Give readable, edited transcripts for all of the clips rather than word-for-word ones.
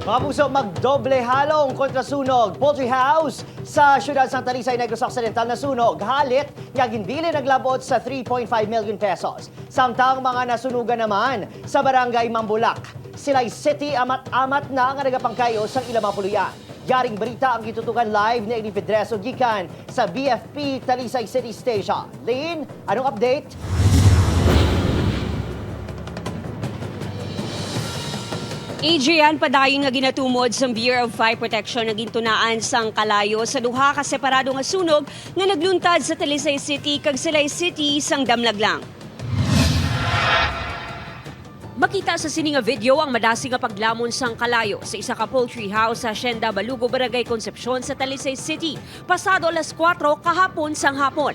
Mga puso, magdoble halong kontra sunog. Poultry house sa syudad ng Talisay, Negros Occidental na sunog. Halit nga ginbili naglabot sa 3.5 million pesos. Samtang mga nasunugan naman sa barangay Mambulak. Silay City amat-amat na nga nagapangkayo sa ilang mga puluyan. Yaring balita ang itutukan live ni Eli Pedreso gikan sa BFP Talisay City Station. Lynn, anong update? Adrian, padayon nga ginatumod sa Bureau of Fire Protection na gintunaan sang kalayo sa duha ka separado nga sunog nga nagluntad sa Talisay City kag Silay City sang damlaglang. Makita sa sini nga video ang madasi nga paglamon sang kalayo sa isa ka poultry house sa Hacienda Balugo, Barangay Concepcion sa Talisay City pasado alas 4 kahapon sang hapon.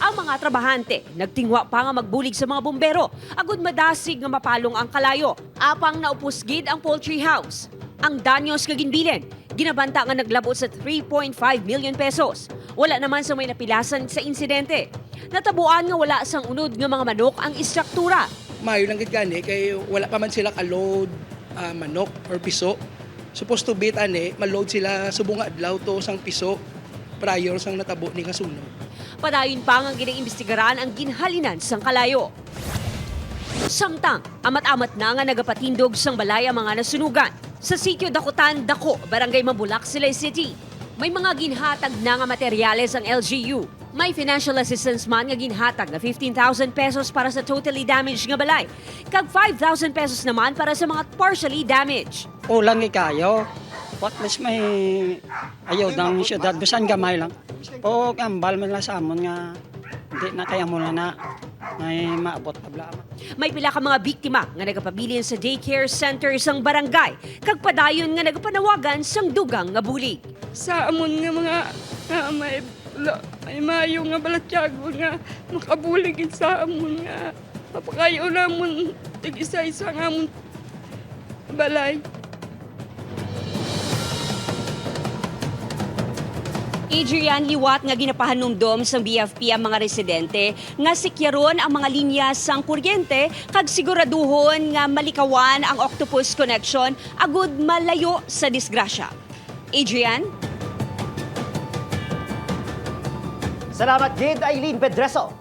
Ang mga trabahante nagtingwa pa nga magbulig sa mga bumbero agud madasig nga mapalong ang kalayo. Apang naupusgid ang poultry house. Ang danyos nga ginbilin ginabanta nga naglabot sa 3.5 million pesos. Wala naman sa may napilasan sa insidente. Natabuan nga wala sang unod nga mga manok ang istruktura. Mayo lang gid gani kay wala pa man sila ka-load manok or piso. Supposed to be ma-load sila subong adlaw to sang piso prior sang natabo ni nga sunog. Padayon pa nga ginaimbestigaran ang ginhalinan sang kalayo. Samtang, amat-amat na nga nagapatindog sang balay ang mga nasunugan. Sa sitio Dakutan, Dako, Barangay Mambulak, Silay City. May mga ginhatag na nga materyales ang LGU. May financial assistance man nga ginhatag na 15,000 pesos para sa totally damaged nga balay. Kag 5,000 pesos naman para sa mga partially damaged. Kulang kayo. What mas may ayaw ng syudad, bisan gamay lang. O ambal man lang sa amon nga hindi na kaya mo na may maabot na blama. May pila ka mga biktima nga nagapabilin sa daycare center sang barangay. Kag padayon nga nagapanawagan sang dugang nga bulig. Sa amon nga mga may mayo nga balatyago nga makabuligid sa amon nga mapakayo namon tig-isa-isa nga amon balay. Adrian, liwat nga ginapahanumdom sang BFP ang mga residente nga sikyaron ang mga linya sang kuryente kag siguraduhon nga malikawan ang octopus connection agud malayo sa disgrasya. Adrian? Salamat, Gid Eileen Pedreso.